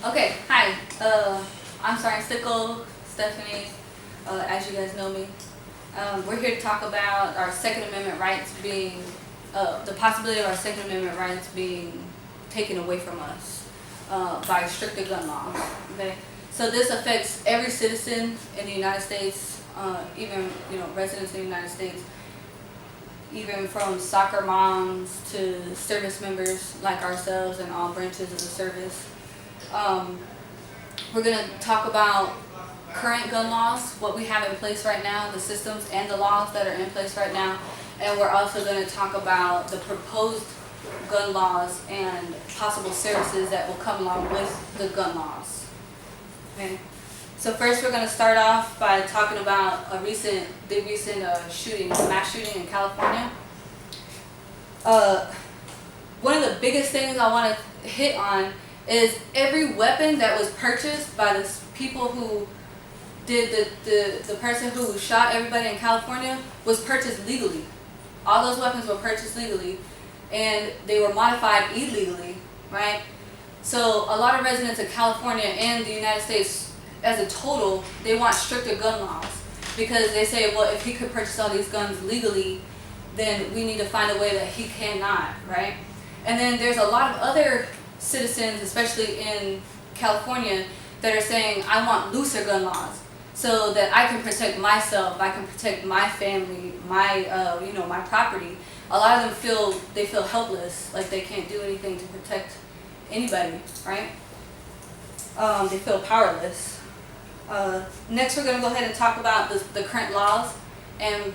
Okay, hi. I'm sorry, Stickel, Stephanie, as you guys know me. We're here to talk about our Second Amendment rights being, the possibility of our Second Amendment rights being taken away from us by stricter gun laws. Okay, so this affects every citizen in the United States, even residents in the United States, even from soccer moms to service members like ourselves and all branches of the service. We're going to talk about current gun laws, what we have in place right now, the systems and the laws that are in place right now, and we're also going to talk about the proposed gun laws and possible services that will come along with the gun laws. Okay. So first we're going to start off by talking about the recent shooting, mass shooting in California. One of the biggest things I want to hit on is every weapon that was purchased by the people who did the person who shot everybody in California was purchased legally. All those weapons were purchased legally, and they were modified illegally, right? So a lot of residents of California and the United States as a total, they want stricter gun laws because they say, well, if he could purchase all these guns legally, then we need to find a way that he cannot, right? And then there's a lot of other citizens, especially in California, that are saying, I want looser gun laws so that I can protect myself, I can protect my family, my my property. A lot of them feel helpless, like they can't do anything to protect anybody, right? They feel powerless. Next, we're going to go ahead and talk about the current laws and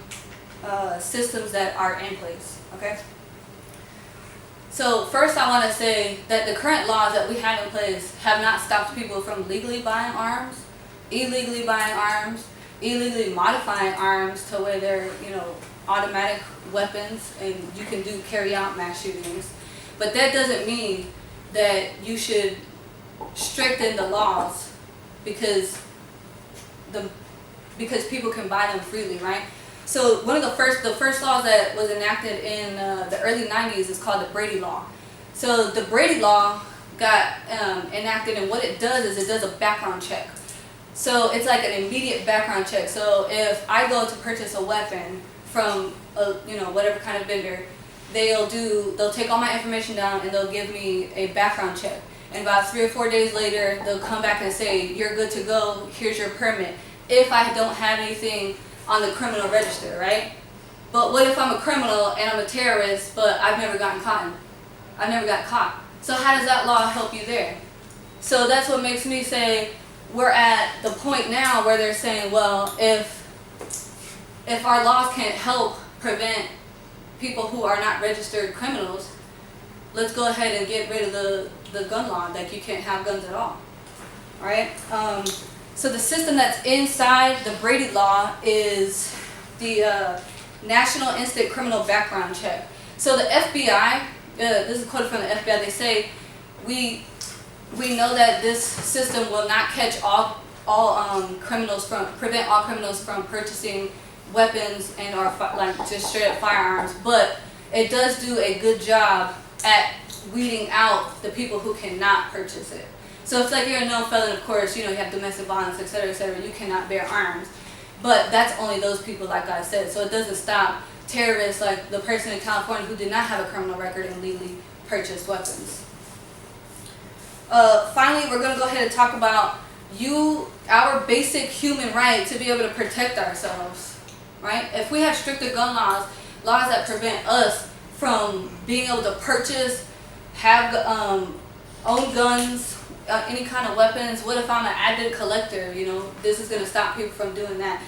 systems that are in place, okay? So first I want to say that the current laws that we have in place have not stopped people from legally buying arms, illegally buying arms, illegally modifying arms to where they're, automatic weapons and you can carry out mass shootings. But that doesn't mean that you should strengthen the laws because people can buy them freely, right? So one of the first laws that was enacted in the early 90s is called the Brady Law. So the Brady Law got enacted, and what it does is it does a background check. So it's like an immediate background check. So if I go to purchase a weapon from whatever kind of vendor, they'll take all my information down and they'll give me a background check. And about 3 or 4 days later, they'll come back and say, you're good to go, here's your permit. If I don't have anything on the criminal register, right? But what if I'm a criminal and I'm a terrorist, but I've never gotten caught? I've never got caught. So how does that law help you there? So that's what makes me say we're at the point now where they're saying, well, if our laws can't help prevent people who are not registered criminals, let's go ahead and get rid of the gun law, that you can't have guns at all. All right? So the system that's inside the Brady Law is the National Instant Criminal Background Check. So the FBI, this is a quote from the FBI, they say, we know that this system will not catch prevent all criminals from purchasing weapons and or just straight up firearms, but it does do a good job at weeding out the people who cannot purchase it. So if you're a known felon, of course, you have domestic violence, etc., you cannot bear arms. But that's only those people, like I said. So it doesn't stop terrorists like the person in California who did not have a criminal record and legally purchased weapons. Finally, we're going to go ahead and talk about our basic human right to be able to protect ourselves, right? If we have stricter gun laws that prevent us from being able to purchase, have own guns, any kind of weapons. What if I'm an avid collector? This is going to stop people from doing that.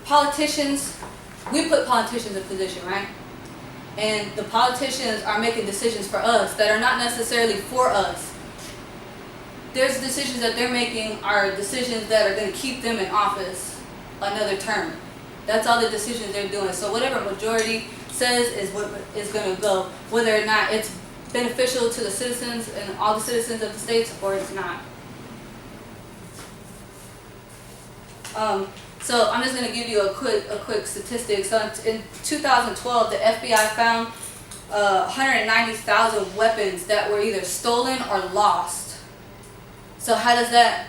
Politicians, we put politicians in position, right? And the politicians are making decisions for us that are not necessarily for us. There's decisions that they're making are decisions that are going to keep them in office another term. That's all the decisions they're doing. So whatever majority says is what is going to go, whether or not it's beneficial to the citizens and all the citizens of the states, or it's not. So I'm just going to give you a quick statistic. So in 2012, the FBI found 190,000 weapons that were either stolen or lost So how does that,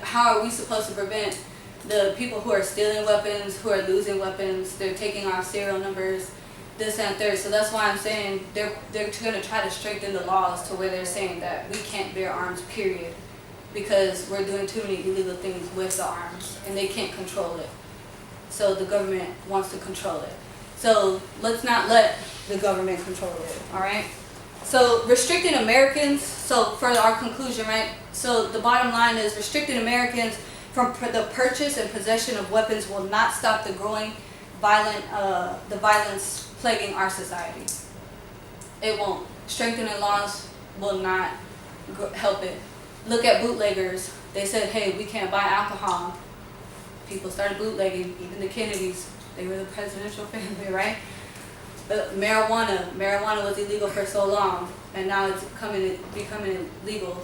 how are we supposed to prevent the people who are stealing weapons, who are losing weapons, they're taking our serial numbers, this and third? So that's why I'm saying they're going to try to strengthen the laws to where they're saying that we can't bear arms, period, because we're doing too many illegal things with the arms and they can't control it. So the government wants to control it. So let's not let the government control it, all right? So restricting Americans, so for our conclusion, right? So the bottom line is restricting Americans from the purchase and possession of weapons will not stop the growing the violence plaguing our society. It won't. Strengthening laws will not help it. Look at bootleggers. They said, hey, we can't buy alcohol. People started bootlegging, even the Kennedys. They were the presidential family, right? But marijuana was illegal for so long, and now it's becoming legal.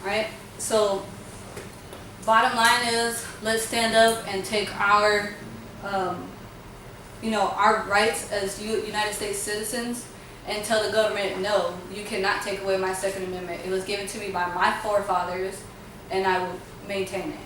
Right? So, bottom line is, let's stand up and take our, our rights as United States citizens, and tell the government, no, you cannot take away my Second Amendment. It was given to me by my forefathers, and I will maintain it.